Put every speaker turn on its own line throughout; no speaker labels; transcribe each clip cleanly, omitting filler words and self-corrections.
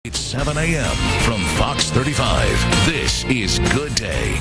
It's 7 a.m. from Fox 35. This is Good Day.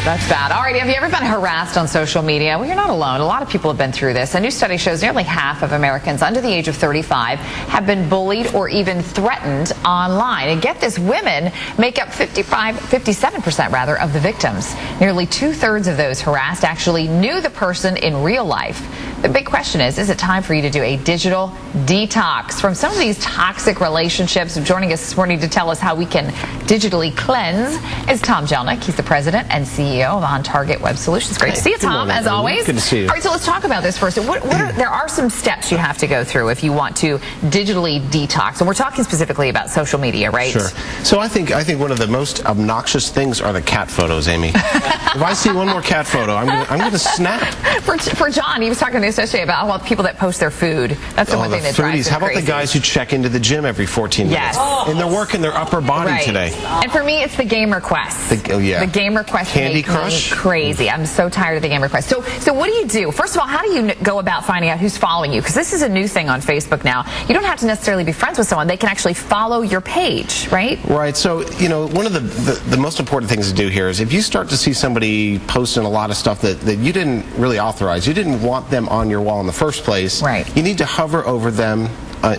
That's bad. All right, have you ever been harassed on social media? Well, you're not alone. A lot of people have been through this. A new study shows nearly half of Americans under the age of 35 have been bullied or even threatened online. And get this, women make up 57% rather of the victims. Nearly 2/3 of those harassed actually knew the person in real life. The big question is it time for you to do a digital detox from some of these toxic relationships? Joining us this morning to tell us how we can digitally cleanse is Tom Jelneck. He's the president and CEO of On Target Web Solutions. Great to see you, Tom, as always.
Good to see you.
All right, so let's talk about this first. There are some steps you have to go through if you want to digitally detox, and we're talking specifically about social media, right?
Sure. So I think one of the most obnoxious things are the cat photos, Amy. If I see one more cat photo, I'm going to snap.
For John, he was talking to the associate about all the people that post their food. That's the one thing that drives him
How about
crazy.
the guys who check into the gym every 14 minutes?
Yes.
And they're working their upper body today.
And for me, it's the game requests. The game requests
Candy
make
Crush?
me crazy. I'm so tired of the game requests. So what do you do? First of all, how do you go about finding out who's following you? Because this is a new thing on Facebook now. You don't have to necessarily be friends with someone. They can actually follow your page, right?
Right. So, one of the most important things to do here is if you start to see somebody posting a lot of stuff that you didn't really authorize, you didn't want them on your wall in the first place,
right.
You need to hover over them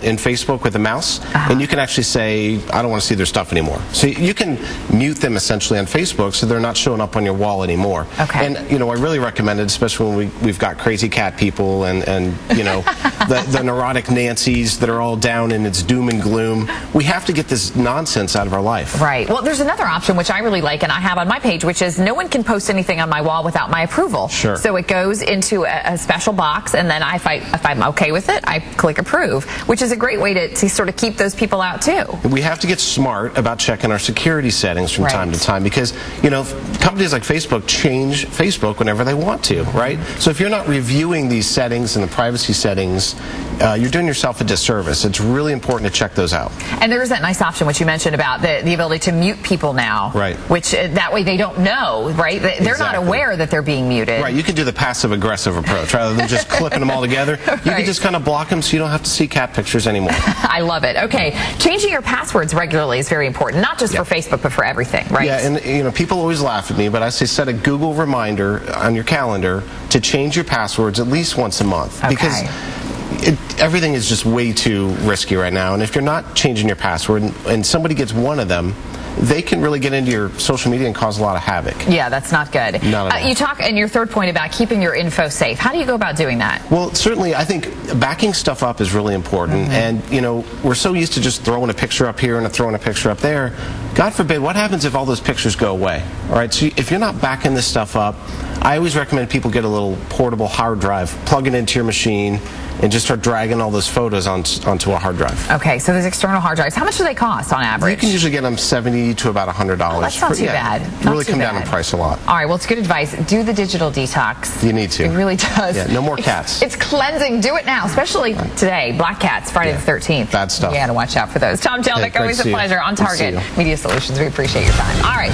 in Facebook with a mouse, and you can actually say, I don't want to see their stuff anymore. So you can mute them essentially on Facebook so they're not showing up on your wall anymore.
Okay.
And, I really recommend it, especially when we've got crazy cat people and the neurotic Nancys that are all down and it's doom and gloom. We have to get this nonsense out of our life.
Right. Well, there's another option which I really like and I have on my page, which is no one can post anything on my wall without my approval.
Sure.
So it goes into a special box, and then if I'm okay with it, I click approve, which is a great way to sort of keep those people out too.
We have to get smart about checking our security settings from time to time because, companies like Facebook change Facebook whenever they want to, right? So if you're not reviewing these settings and the privacy settings, you're doing yourself a disservice. It's really important to check those out.
And there is that nice option which you mentioned about the ability to mute people now.
Right.
Which that way they don't know, right? They're not aware that they're being muted.
Right. You can do the passive-aggressive approach rather than just clipping them all together. You can just kind of block them so you don't have to see cat pictures anymore.
I love it. Okay. Changing your passwords regularly is very important, not just for Facebook, but for everything, right?
Yeah, and people always laugh at me, but I say set a Google reminder on your calendar to change your passwords at least once a month.
Okay.
Because everything is just way too risky right now, and if you're not changing your password and somebody gets one of them, they can really get into your social media and cause a lot of havoc.
Yeah, that's not good.
Not at all.
You talk in your third point about keeping your info safe. How do you go about doing that?
Well, certainly, I think backing stuff up is really important. And, we're so used to just throwing a picture up here and throwing a picture up there. God forbid, what happens if all those pictures go away? All right, so if you're not backing this stuff up, I always recommend people get a little portable hard drive, plug it into your machine, and just start dragging all those photos onto a hard drive.
Okay, so there's external hard drives. How much do they cost on average?
You can usually get them $70 to about $100.
Oh, that's not too bad.
Really come down in price a lot.
All right, well, it's good advice. Do the digital detox.
You need to.
It really does.
Yeah, no more cats.
It's cleansing. Do it now, especially today. Black cats, Friday the 13th.
Bad stuff.
You got to watch out for those. Tom Jelneck, always a pleasure. On Target Media Solutions. We appreciate your time. All right.